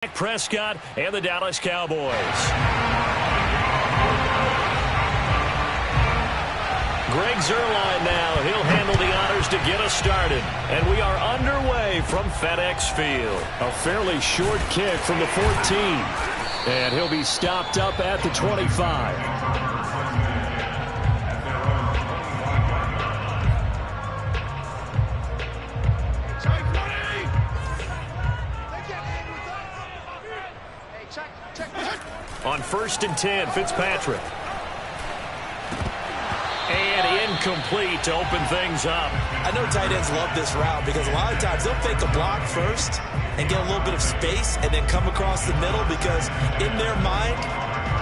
Prescott and the Dallas Cowboys. Greg Zuerlein now. He'll handle the honors to get us started. And we are underway from FedEx Field. A fairly short kick from the 14. And he'll be stopped up at the 25. On 1st and 10, Fitzpatrick. And incomplete to open things up. I know tight ends love this route because a lot of times they'll fake a block first and get a little bit of space and then come across the middle because in their mind,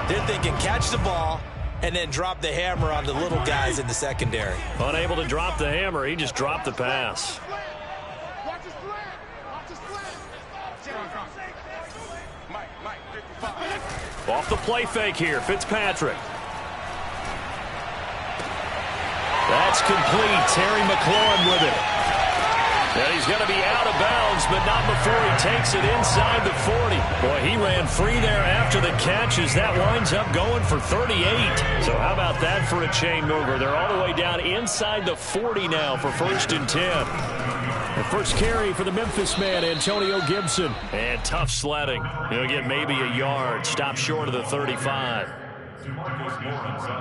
they're thinking catch the ball and then drop the hammer on the little guys in the secondary. Unable to drop the hammer, he just dropped the pass. Off the play fake here, Fitzpatrick. That's complete. Terry McLaurin with it. And he's going to be out of bounds, but not before he takes it inside the 40. Boy, he ran free there after the catch as that winds up going for 38. So how about that for a chain mover? They're all the way down inside the 40 now for 1st and 10. The first carry for the Memphis man, Antonio Gibson. And tough sledding. He'll get maybe a yard. Stop short of the 35.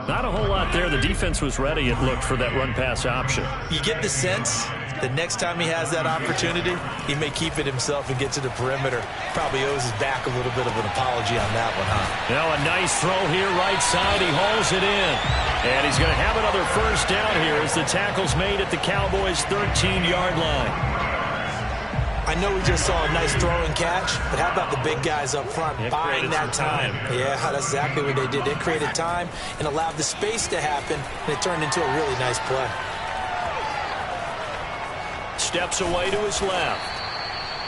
Not a whole lot there. The defense was ready, it looked, for that run-pass option. You get the sense that next time he has that opportunity, he may keep it himself and get to the perimeter. Probably owes his back a little bit of an apology on that one, huh? Now a nice throw here, right side. He hauls it in. And he's going to have another first down here as the tackle's made at the Cowboys' 13-yard line. I know we just saw a nice throw and catch, but how about the big guys up front buying that time? Yeah, that's exactly what they did. They created time and allowed the space to happen, and it turned into a really nice play. Steps away to his left.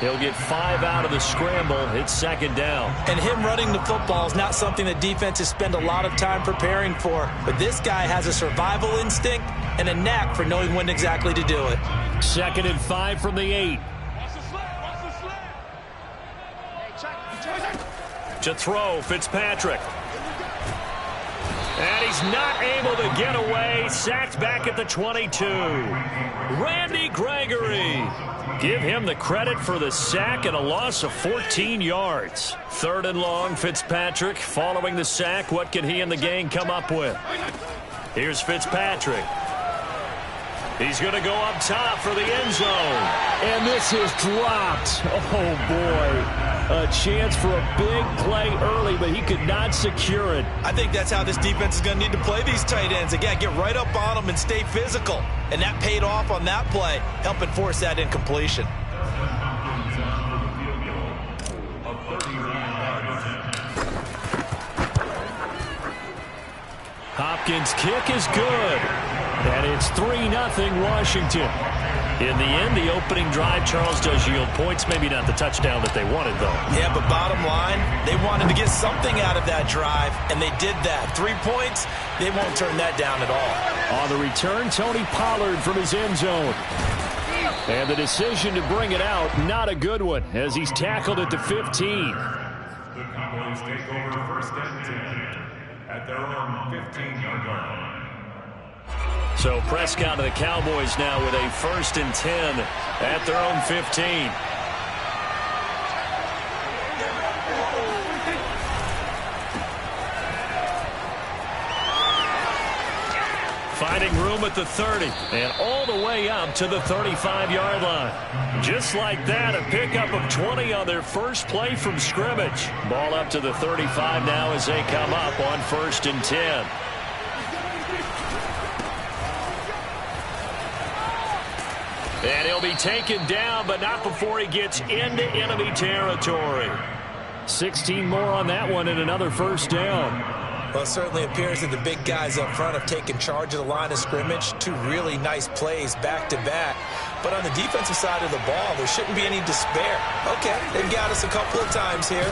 He'll get 5 out of the scramble. It's 2nd down. And him running the football is not something that defenses spend a lot of time preparing for. But this guy has a survival instinct and a knack for knowing when exactly to do it. 2nd and 5 from the 8. To throw, Fitzpatrick. And he's not able to get away. Sacked back at the 22. Randy Gregory. Give him the credit for the sack and a loss of 14 yards. 3rd and long, Fitzpatrick following the sack. What can he and the gang come up with? Here's Fitzpatrick. He's going to go up top for the end zone. And this is dropped. Oh, boy. A chance for a big play early, but he could not secure it. I think that's how this defense is going to need to play these tight ends. Again, get right up on them and stay physical. And that paid off on that play, helping force that incompletion. Hopkins' kick is good. And it's 3-0 Washington. In the end, the opening drive, Charles, does yield points. Maybe not the touchdown that they wanted, though. Yeah, but bottom line, they wanted to get something out of that drive, and they did that. 3 points, they won't turn that down at all. On the return, Tony Pollard from his end zone. And the decision to bring it out, not a good one, as he's tackled at the 15. The Cowboys take over 1st and 10 at their own 15-yard line. So Prescott to the Cowboys now with a 1st and 10 at their own 15. Finding room at the 30 and all the way up to the 35-yard line. Just like that, a pickup of 20 on their first play from scrimmage. Ball up to the 35 now as they come up on 1st and 10. And he'll be taken down, but not before he gets into enemy territory. 16 more on that one and another first down. Well, it certainly appears that the big guys up front have taken charge of the line of scrimmage. 2 really nice plays back-to-back. But on the defensive side of the ball, there shouldn't be any despair. Okay, they've got us a couple of times here.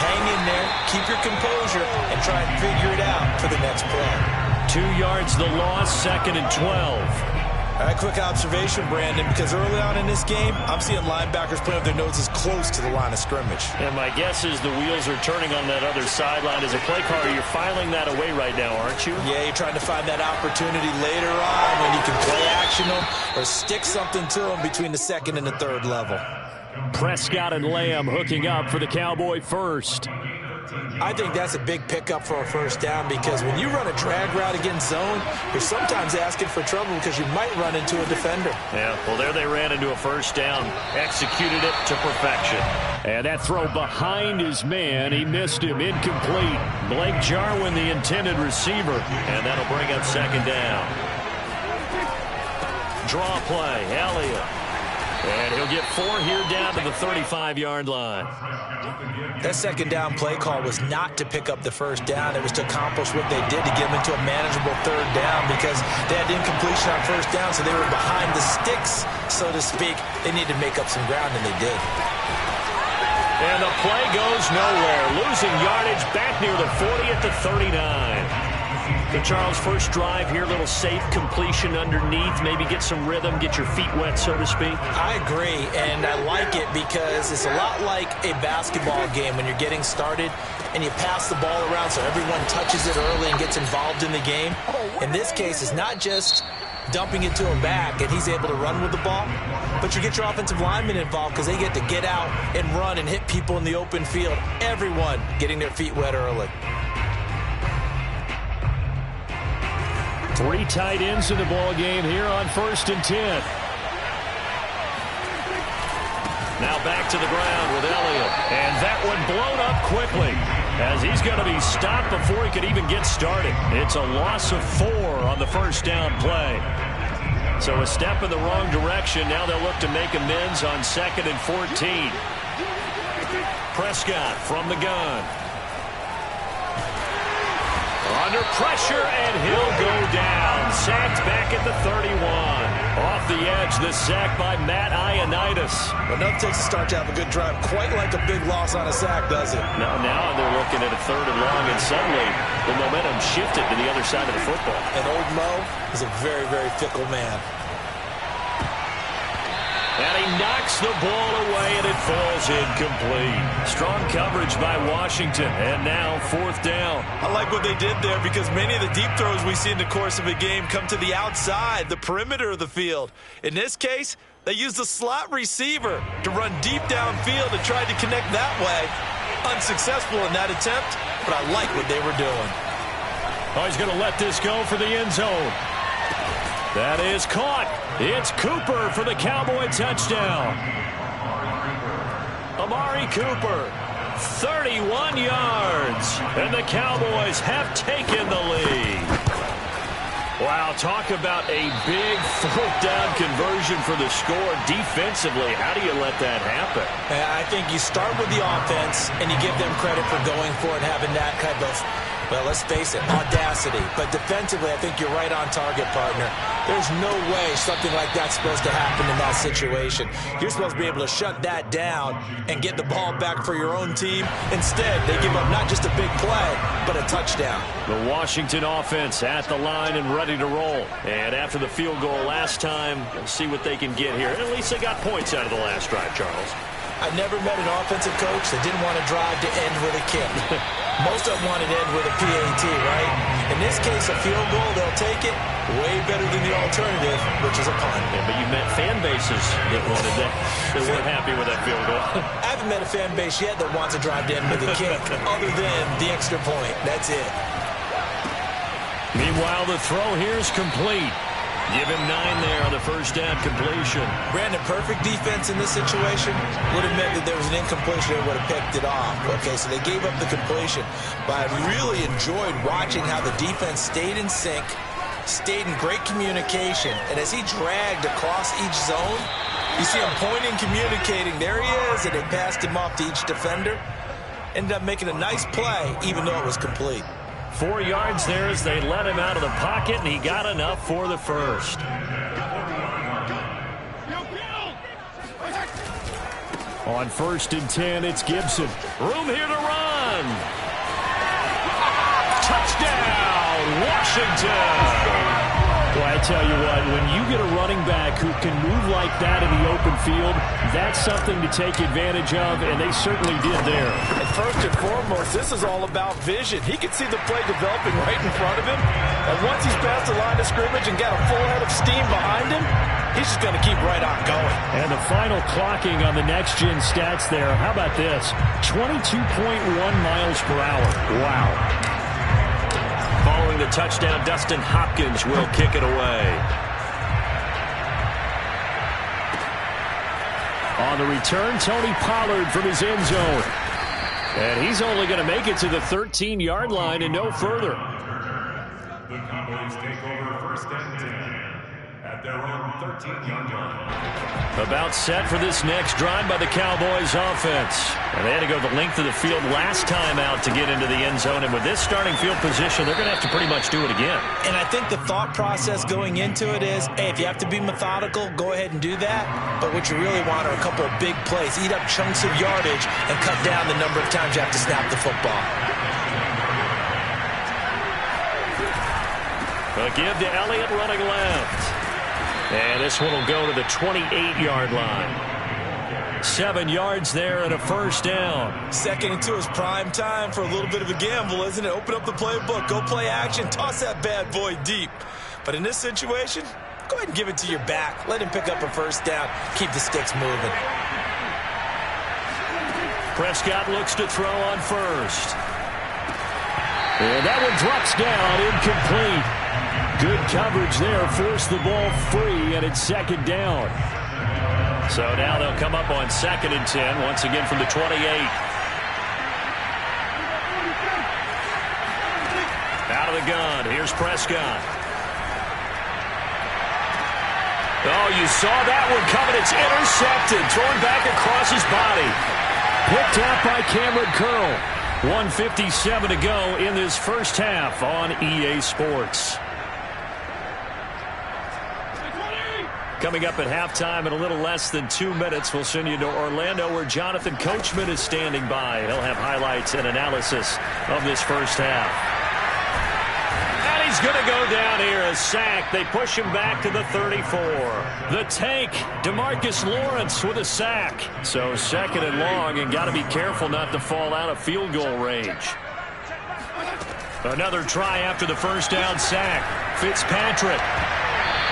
Hang in there, keep your composure, and try and figure it out for the next play. 2 yards the loss, 2nd and 12. Quick observation, Brandon, because early on in this game, I'm seeing linebackers putting up their noses close to the line of scrimmage. And my guess is the wheels are turning on that other sideline. As a play caller, you're filing that away right now, aren't you? Yeah, you're trying to find that opportunity later on when you can play action them or stick something to them between the second and the third level. Prescott and Lamb hooking up for the Cowboy first. I think that's a big pickup for a first down because when you run a drag route against zone, you're sometimes asking for trouble because you might run into a defender. Yeah, well, there they ran into a first down. Executed it to perfection. And that throw behind his man, he missed him, incomplete. Blake Jarwin, the intended receiver, and that'll bring up second down. Draw play, Elliott. And he'll get 4 here down to the 35-yard line. That second down play call was not to pick up the first down. It was to accomplish what they did to get them into a manageable third down because they had incompletion on first down, so they were behind the sticks, so to speak. They needed to make up some ground, and they did. And the play goes nowhere. Losing yardage back near the 40 at the 39. So, Charles, first drive here, little safe completion underneath. Maybe get some rhythm, get your feet wet, so to speak. I agree, and I like it because it's a lot like a basketball game when you're getting started and you pass the ball around so everyone touches it early and gets involved in the game. In this case, it's not just dumping it to him back and he's able to run with the ball, but you get your offensive linemen involved because they get to get out and run and hit people in the open field. Everyone getting their feet wet early. 3 tight ends in the ball game here on 1st and 10. Now back to the ground with Elliott. And that one blown up quickly as he's going to be stopped before he could even get started. It's a loss of 4 on the first down play. So a step in the wrong direction. Now they'll look to make amends on 2nd and 14. Prescott from the gun. Under pressure, and he'll go down. Sacked back at the 31. Off the edge, the sack by Matt Ioannidis. But nothing takes a start to have a good drive, quite like a big loss on a sack, does it? Now they're looking at a 3rd and long, and suddenly the momentum shifted to the other side of the football. And old Mo is a very, very fickle man. And he knocks the ball away, and it falls incomplete. Strong coverage by Washington, and now 4th down. I like what they did there because many of the deep throws we see in the course of a game come to the outside, the perimeter of the field. In this case, they used the slot receiver to run deep downfield and tried to connect that way. Unsuccessful in that attempt, but I like what they were doing. Oh, he's going to let this go for the end zone. That is caught. It's Cooper for the Cowboy touchdown. Amari Cooper, 31 yards, and the Cowboys have taken the lead. Wow, talk about a big 4th down conversion for the score. Defensively, how do you let that happen? I think you start with the offense, and you give them credit for going for it, having that kind of, well, let's face it, audacity. But defensively, I think you're right on target, partner. There's no way something like that's supposed to happen in that situation. You're supposed to be able to shut that down and get the ball back for your own team. Instead, they give up not just a big play, but a touchdown. The Washington offense at the line and ready to roll. And after the field goal last time, we'll see what they can get here. At least they got points out of the last drive, Charles. I never met an offensive coach that didn't want to drive to end with a kick. Most of them wanted to end with a PAT, right? In this case, a field goal, they'll take it. Way better than the alternative, which is a punt. Yeah, but you met fan bases that wanted that. They weren't happy with that field goal. I haven't met a fan base yet that wants to drive to end with a kick, other than the extra point. That's it. Meanwhile, the throw here is complete. Give him 9 there on the first down completion. Brandon, perfect defense in this situation would have meant that there was an incompletion. They would have picked it off. Okay, so they gave up the completion. But I really enjoyed watching how the defense stayed in sync, stayed in great communication. And as he dragged across each zone, you see him pointing, communicating. There he is, and they passed him off to each defender. Ended up making a nice play, even though it was complete. 4 yards there as they let him out of the pocket, and he got enough for the first. On 1st and 10, it's Gibson. Room here to run. Touchdown, Washington. Boy, I tell you what, when you get a running back who can move like that in the open field, that's something to take advantage of, and they certainly did there. And first and foremost, this is all about vision. He can see the play developing right in front of him, and once he's past the line of scrimmage and got a full head of steam behind him, he's just going to keep right on going. And the final clocking on the next-gen stats there, how about this? 22.1 miles per hour. Wow. Following the touchdown, Dustin Hopkins will kick it away. On the return, Tony Pollard from his end zone. And he's only going to make it to the 13-yard line and no further. The Cowboys take over first and 10 at their own 13-yard line. About set for this next drive by the Cowboys offense. And they had to go the length of the field last time out to get into the end zone. And with this starting field position, they're going to have to pretty much do it again. And I think the thought process going into it is, hey, if you have to be methodical, go ahead and do that. But what you really want are a couple of big plays. Eat up chunks of yardage and cut down the number of times you have to snap the football. A give to Elliott running left. And this one will go to the 28-yard line. 7 yards there and a first down. Second and 2 is prime time for a little bit of a gamble, isn't it? Open up the playbook, go play action, toss that bad boy deep. But in this situation, go ahead and give it to your back. Let him pick up a first down. Keep the sticks moving. Prescott looks to throw on first. And that one drops down, incomplete. Good coverage there, forced the ball free, and it's second down. So now they'll come up on second and 10, once again from the 28. Out of the gun, here's Prescott. Oh, you saw that one coming. It's intercepted, thrown back across his body. Picked out by Cameron Curl. 1:57 to go in this first half on EA Sports. Coming up at halftime in a little less than 2 minutes, we'll send you to Orlando where Jonathan Coachman is standing by. He'll have highlights and analysis of this first half. And he's going to go down here, a sack. They push him back to the 34. The tank, DeMarcus Lawrence with a sack. So second and long, and got to be careful not to fall out of field goal range. Another try after the first down sack. Fitzpatrick.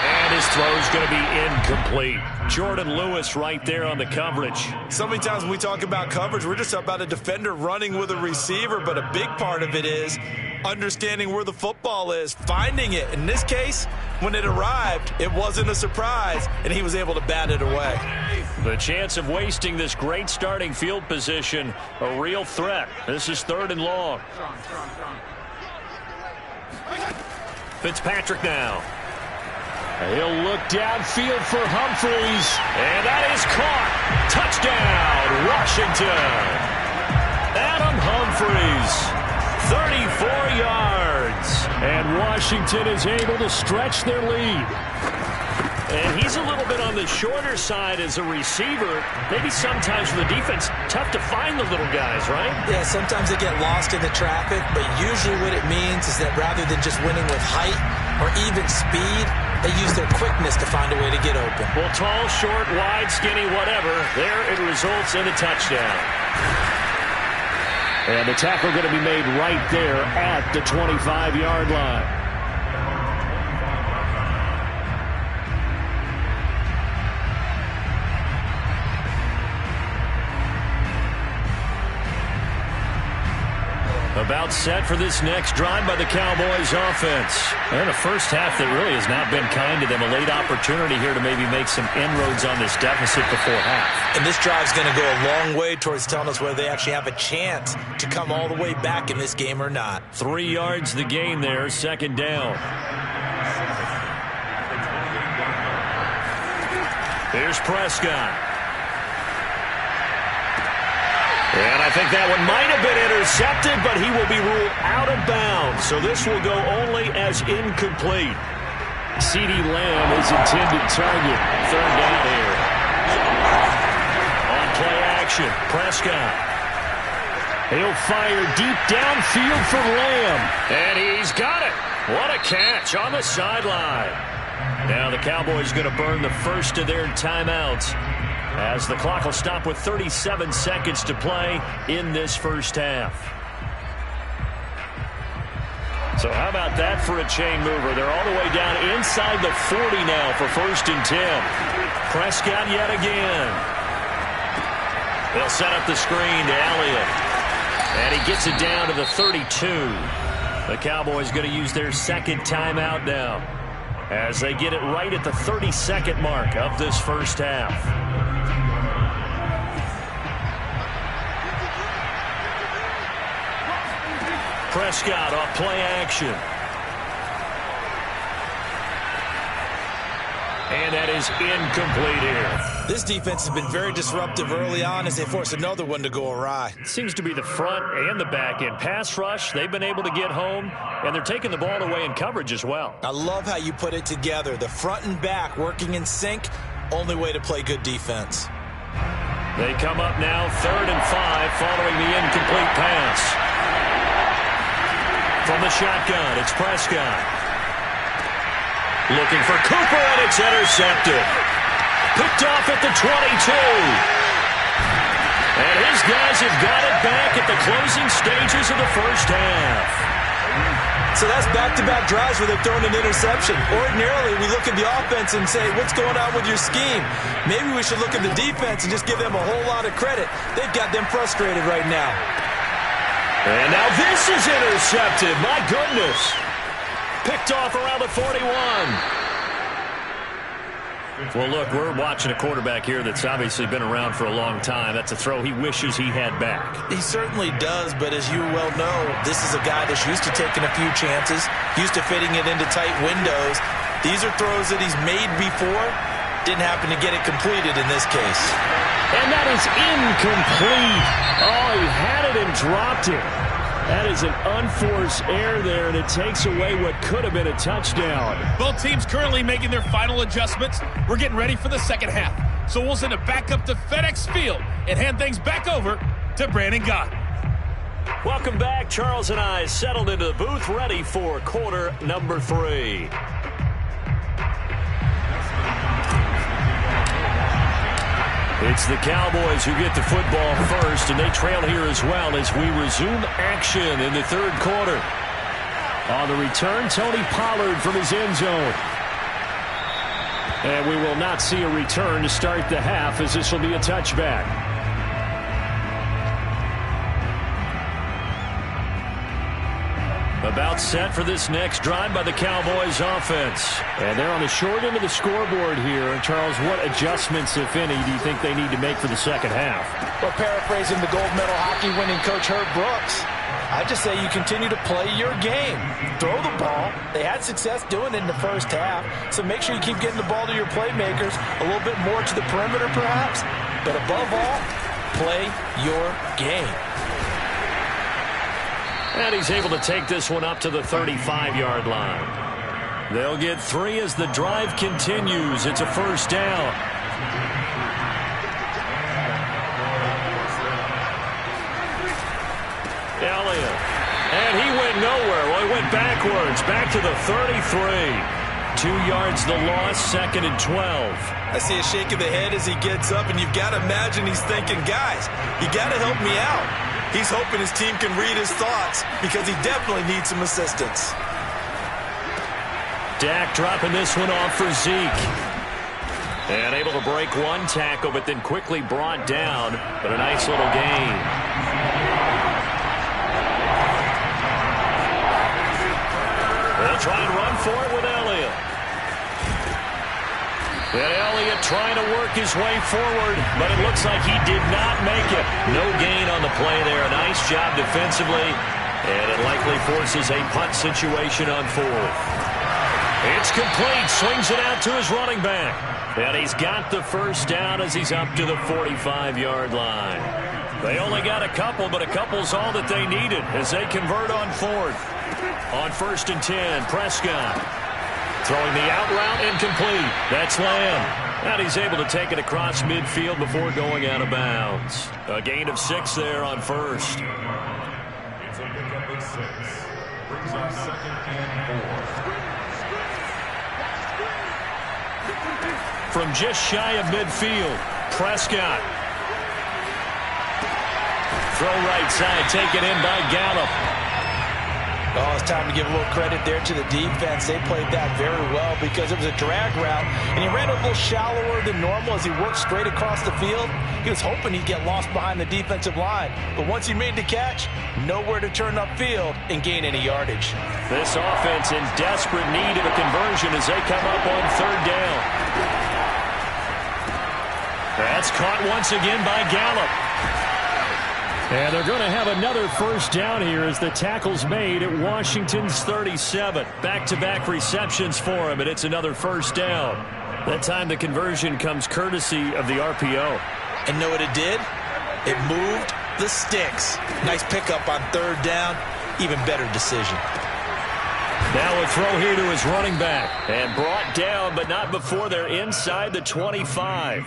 And his throw's going to be incomplete. Jordan Lewis right there on the coverage. So many times when we talk about coverage, we're just about a defender running with a receiver, but a big part of it is understanding where the football is, finding it. In this case, when it arrived, it wasn't a surprise, and he was able to bat it away. The chance of wasting this great starting field position, a real threat. This is third and long. Fitzpatrick now. He'll look downfield for Humphreys. And that is caught. Touchdown, Washington. Adam Humphreys, 34 yards. And Washington is able to stretch their lead. And he's a little bit on the shorter side as a receiver. Maybe sometimes for the defense, tough to find the little guys, right? Yeah, sometimes they get lost in the traffic, but usually what it means is that rather than just winning with height or even speed, they use their quickness to find a way to get open. Well, tall, short, wide, skinny, whatever, there it results in a touchdown. And the tackle going to be made right there at the 25-yard line. About set for this next drive by the Cowboys offense. And a first half that really has not been kind to them. A late opportunity here to maybe make some inroads on this deficit before half. And this drive's going to go a long way towards telling us whether they actually have a chance to come all the way back in this game or not. 3 yards the gain there, second down. Here's Prescott. And I think that one might have been intercepted, but he will be ruled out of bounds. So this will go only as incomplete. CeeDee Lamb is intended target. Third down here. On play action, Prescott. He'll fire deep downfield for Lamb. And he's got it. What a catch on the sideline. Now the Cowboys going to burn the first of their timeouts as the clock will stop with 37 seconds to play in this first half. So how about that for a chain mover? They're all the way down inside the 40 now for 1st and 10. Prescott yet again. They'll set up the screen to Elliott. And he gets it down to the 32. The Cowboys going to use their second timeout now as they get it right at the 32nd mark of this first half. Prescott off play action. And that is incomplete here. This defense has been very disruptive early on as they force another one to go awry. It seems to be the front and the back end. Pass rush, they've been able to get home, and they're taking the ball away in coverage as well. I love how you put it together. The front and back working in sync, only way to play good defense. They come up now 3rd and 5 following the incomplete pass. From the shotgun, it's Prescott. Looking for Cooper, and it's intercepted. Picked off at the 22. And his guys have got it back at the closing stages of the first half. So that's back-to-back drives where they've thrown an interception. Ordinarily, we look at the offense and say, what's going on with your scheme? Maybe we should look at the defense and just give them a whole lot of credit. They've got them frustrated right now. And now this is intercepted. My goodness. Picked off around the 41. Well, look, we're watching a quarterback here that's obviously been around for a long time. That's a throw he wishes he had back. He certainly does, but as you well know, this is a guy that's used to taking a few chances, used to fitting it into tight windows. These are throws that he's made before. Didn't happen to get it completed in this case. And that is incomplete. Oh, he had it and dropped it. That is an unforced error there, and it takes away what could have been a touchdown. Both teams currently making their final adjustments. We're getting ready for the second half. So we'll send it back up to FedEx Field and hand things back over to Brandon Gott. Welcome back. Charles and I settled into the booth, ready for quarter number 3. It's the Cowboys who get the football first, and they trail here as well as we resume action in the third quarter. On the return, Tony Pollard from his end zone. And we will not see a return to start the half, as this will be a touchback. About set for this next drive by the Cowboys offense. And they're on the short end of the scoreboard here. And Charles, what adjustments, if any, do you think they need to make for the second half? Well, paraphrasing the gold medal hockey winning coach Herb Brooks, I just say you continue to play your game. Throw the ball. They had success doing it in the first half. So make sure you keep getting the ball to your playmakers, a little bit more to the perimeter perhaps. But above all, play your game. And he's able to take this one up to the 35-yard line. They'll get 3 as the drive continues. It's a first down. Elliott. And he went nowhere. Well, he went backwards. Back to the 33. 2 yards the loss, 2nd and 12. I see a shake of the head as he gets up, and you've got to imagine he's thinking, guys, you got to help me out. He's hoping his team can read his thoughts because he definitely needs some assistance. Dak dropping this one off for Zeke. And able to break one tackle, but then quickly brought down. But a nice little gain. They'll try and run for it with Elliott. And Elliott trying to work his way forward, but it looks like he did not make it. No gain on the play there. A nice job defensively, and it likely forces a punt situation on 4th. It's complete. Swings it out to his running back. And he's got the first down as he's up to the 45-yard line. They only got a couple, but a couple's all that they needed as they convert on 4th. On 1st and 10, Prescott. Throwing the out route incomplete. That's Lamb. And he's able to take it across midfield before going out of bounds. A gain of 6 there on 1st. It's a pickup of 6. Brings up 2nd and 4. From just shy of midfield, Prescott. Throw right side, taken in by Gallup. Oh, it's time to give a little credit there to the defense. They played that very well because it was a drag route, and he ran a little shallower than normal as he worked straight across the field. He was hoping he'd get lost behind the defensive line, but once he made the catch, nowhere to turn upfield and gain any yardage. This offense in desperate need of a conversion as they come up on third down. That's caught once again by Gallup. And they're going to have another first down here as the tackle's made at Washington's 37. Back-to-back receptions for him, and it's another first down. That time the conversion comes courtesy of the RPO. And know what it did? It moved the sticks. Nice pickup on third down. Even better decision. Now a throw here to his running back. And brought down, but not before they're inside the 25.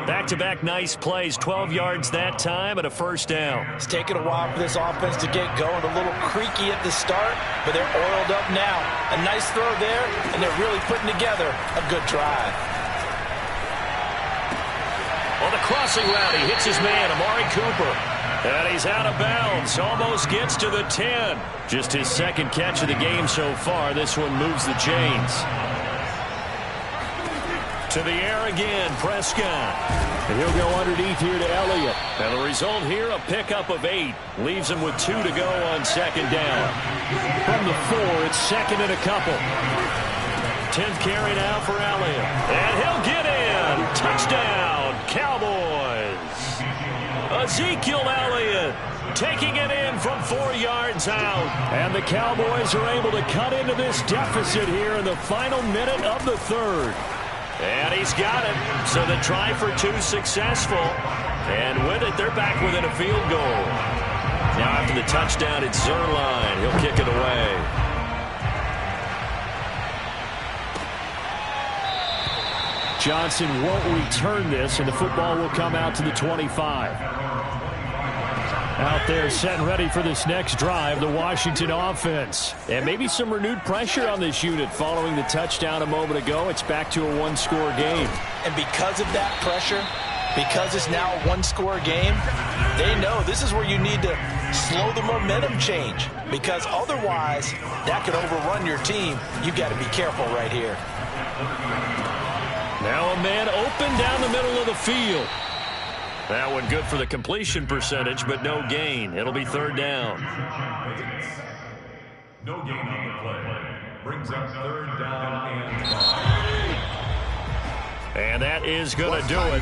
Back-to-back nice plays. 12 yards that time and a first down. It's taken a while for this offense to get going. A little creaky at the start, but they're oiled up now. A nice throw there, and they're really putting together a good drive. On the crossing route, he hits his man, Amari Cooper. And he's out of bounds. Almost gets to the 10. Just his second catch of the game so far. This one moves the chains. To the air again, Prescott. And he'll go underneath here to Elliott. And the result here, a pickup of 8. Leaves him with 2 to go on second down. From the 4, it's second and a couple. 10th carry now for Elliott. And he'll get in. Touchdown, Cowboys. Ezekiel Elliott taking it in from 4 yards out. And the Cowboys are able to cut into this deficit here in the final minute of the third. And he's got it. So the try for 2 successful. And with it, they're back within a field goal. Now after the touchdown, it's Zerline. He'll kick it away. Johnson won't return this, and the football will come out to the 25. Out there set and ready for this next drive, the Washington offense. And maybe some renewed pressure on this unit following the touchdown a moment ago. It's back to a one-score game. And because of that pressure, because it's now a one-score game, they know this is where you need to slow the momentum change. Because otherwise, that could overrun your team. You've got to be careful right here. Now a man open down the middle of the field. That one good for the completion percentage, but no gain. It'll be third down. No gain on the play. Brings up third down and 5. And that is going to do it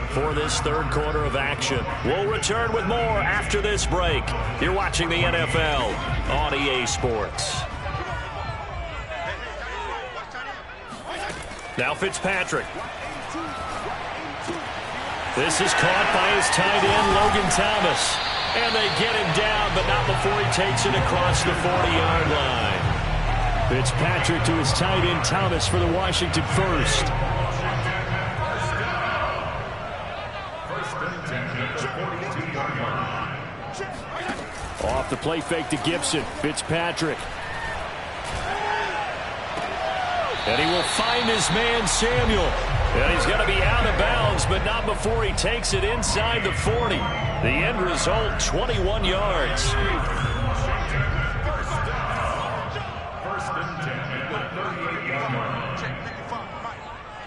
for this third quarter of action. We'll return with more after this break. You're watching the NFL on EA Sports. Now Fitzpatrick. This is caught by his tight end, Logan Thomas. And they get him down, but not before he takes it across the 40-yard line. Fitzpatrick to his tight end, Thomas, for the Washington first. Off the play fake to Gibson. Fitzpatrick. And he will find his man, Samuel. And he's going to be out of bounds, but not before he takes it inside the 40. The end result, 21 yards. First and 10 at the 38-yard line.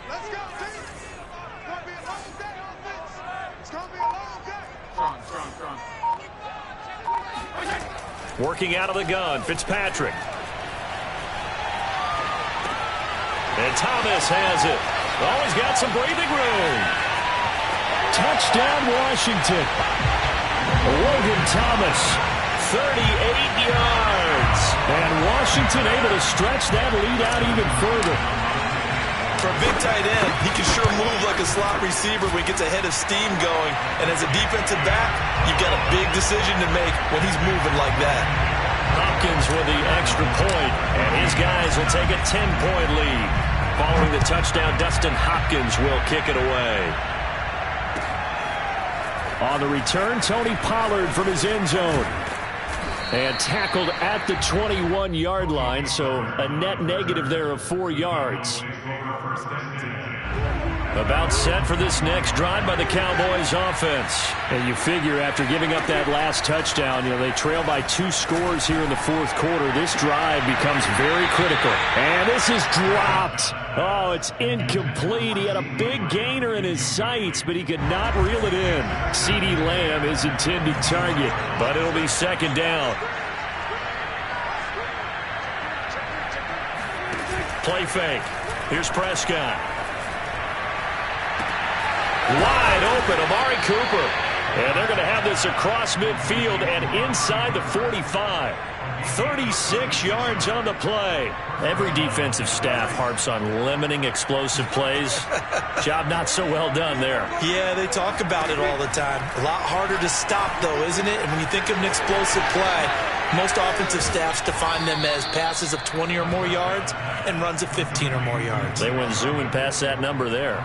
Let's go, team. It's going to be a long day, offense. It's going to be a long day. Strong. Working out of the gun, Fitzpatrick. And Thomas has it. Oh, he's got some breathing room. Touchdown, Washington. Logan Thomas, 38 yards. And Washington able to stretch that lead out even further. For a big tight end, he can sure move like a slot receiver when he gets a head of steam going. And as a defensive back, you've got a big decision to make when he's moving like that. Hopkins with the extra point, and his guys will take a 10-point lead. Following the touchdown, Dustin Hopkins will kick it away. On the return, Tony Pollard from his end zone. And tackled at the 21-yard line, so a net negative there of 4 yards. About set for this next drive by the Cowboys offense. And you figure after giving up that last touchdown, they trail by 2 scores here in the fourth quarter. This drive becomes very critical. And this is dropped. Oh, it's incomplete. He had a big gainer in his sights, but he could not reel it in. CeeDee Lamb is intended target, but it'll be second down. Play fake. Here's Prescott. Wide open, Amari Cooper. And they're going to have this across midfield and inside the 45. 36 yards on the play. Every defensive staff harps on limiting explosive plays. Job not so well done there. Yeah, they talk about it all the time. A lot harder to stop, though, isn't it? And when you think of an explosive play, most offensive staffs define them as passes of 20 or more yards and runs of 15 or more yards. They went zooming past that number there.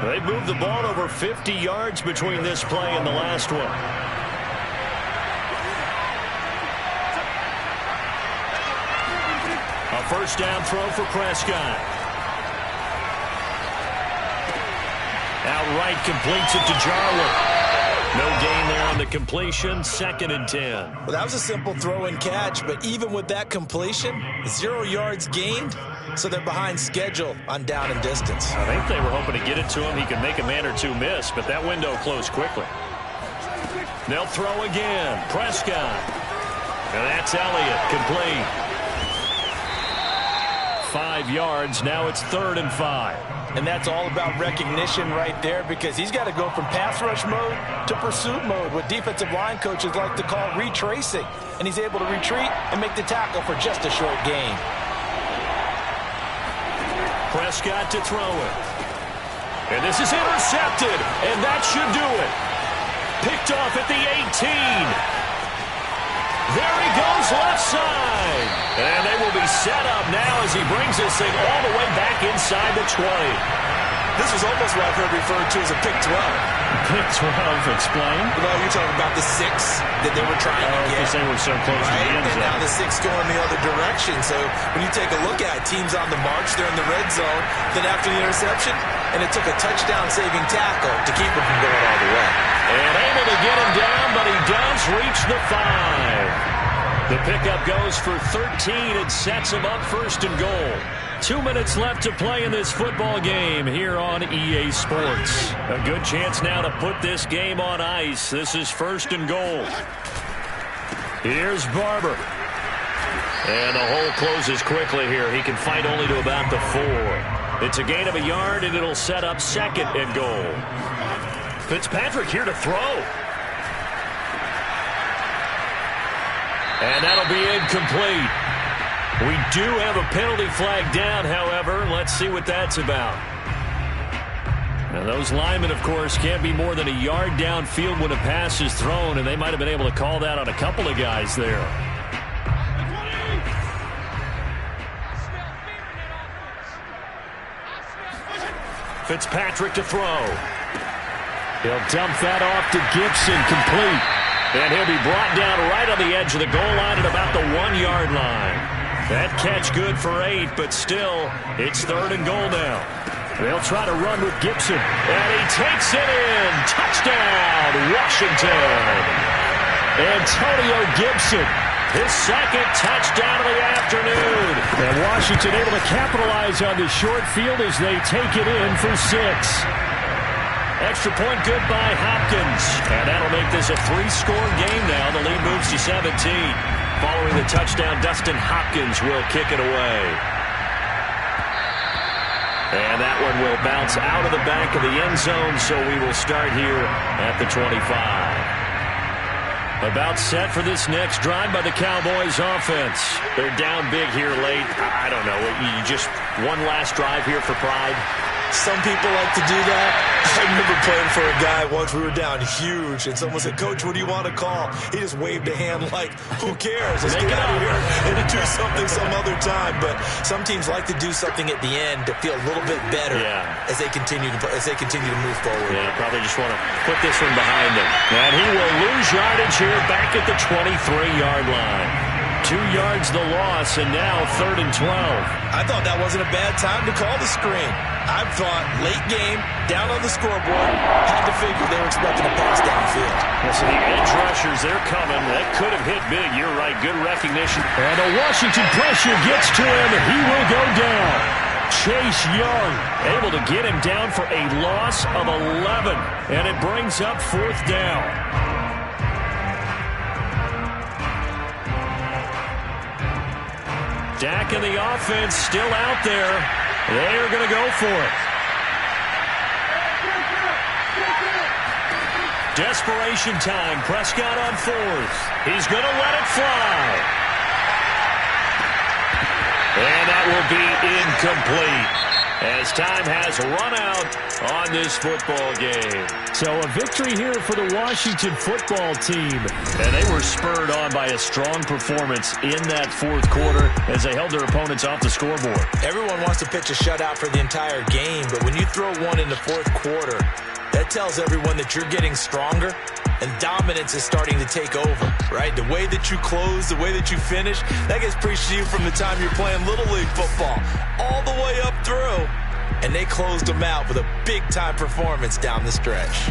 They moved the ball over 50 yards between this play and the last one. A first down throw for Prescott. Outright completes it to Jarwin. No gain there on the completion. 2nd and 10. Well, that was a simple throw and catch, but even with that completion, 0 yards gained, so they're behind schedule on down and distance. I think they were hoping to get it to him. He could make a man or two miss, but that window closed quickly. They'll throw again. Prescott. And that's Elliott. Complete. 5 yards. Now it's 3rd and 5. And that's all about recognition right there, because he's got to go from pass rush mode to pursuit mode, what defensive line coaches like to call retracing. And he's able to retreat and make the tackle for just a short gain. Prescott to throw it. And this is intercepted, and that should do it. Picked off at the 18. There he goes left side. And they will be set up now as he brings this thing all the way back inside the 20. This was almost what I've heard referred to as a pick 12. Pick 12, explain. Well, you're talking about the 6 that they were trying to get. Because they were so close to the end zone. And now the 6 going the other direction. So when you take a look at it, teams on the march, they're in the red zone. Then after the interception, and it took a touchdown-saving tackle to keep him from going all the way. And able to get him down, but he does reach the 5. The pickup goes for 13 and sets him up 1st and goal. 2 minutes left to play in this football game here on EA Sports. A good chance now to put this game on ice. This is 1st and goal. Here's Barber. And the hole closes quickly here. He can fight only to about the 4. It's a gain of a yard, and it'll set up 2nd and goal. Fitzpatrick here to throw. And that'll be incomplete. We do have a penalty flag down, however. Let's see what that's about. Now, those linemen, of course, can't be more than a yard downfield when a pass is thrown, and they might have been able to call that on a couple of guys there. Fitzpatrick to throw. He'll dump that off to Gibson, complete. And he'll be brought down right on the edge of the goal line at about the 1-yard line. That catch good for 8, but still, it's 3rd and goal now. They'll try to run with Gibson. And he takes it in. Touchdown, Washington. Antonio Gibson, his 2nd touchdown of the afternoon. And Washington able to capitalize on the short field as they take it in for 6. Extra point good by Hopkins. And that'll make this a 3-score game now. The lead moves to 17. Following the touchdown, Dustin Hopkins will kick it away. And that one will bounce out of the back of the end zone, so we will start here at the 25. About set for this next drive by the Cowboys offense. They're down big here late. I don't know. You just one last drive here for pride. Some people like to do that. I remember playing for a guy once. We were down huge, and someone said, "Coach, what do you want to call?" He just waved a hand like, "Who cares? Let's get out of here and do something some other time." But some teams like to do something at the end to feel a little bit better as they continue to move forward. Yeah, probably just want to put this one behind them. And he will lose yardage here back at the 23-yard line. 2 yards the loss, and now 3rd and 12. I thought that wasn't a bad time to call the screen. I thought late game, down on the scoreboard, had to figure they were expecting a pass downfield. Well, so the edge rushers, they're coming. That could have hit big. You're right. Good recognition. And a Washington pressure gets to him, and he will go down. Chase Young able to get him down for a loss of 11, and it brings up 4th down. Dak and the offense still out there. They are going to go for it. Desperation time. Prescott on 4th. He's going to let it fly. And that will be incomplete, as time has run out on this football game. So a victory here for the Washington football team. And they were spurred on by a strong performance in that 4th quarter as they held their opponents off the scoreboard. Everyone wants to pitch a shutout for the entire game, but when you throw one in the 4th quarter, that tells everyone that you're getting stronger and dominance is starting to take over, right? The way that you close, the way that you finish, that gets preached to you from the time you're playing Little League football all the way up through. And they closed them out with a big-time performance down the stretch.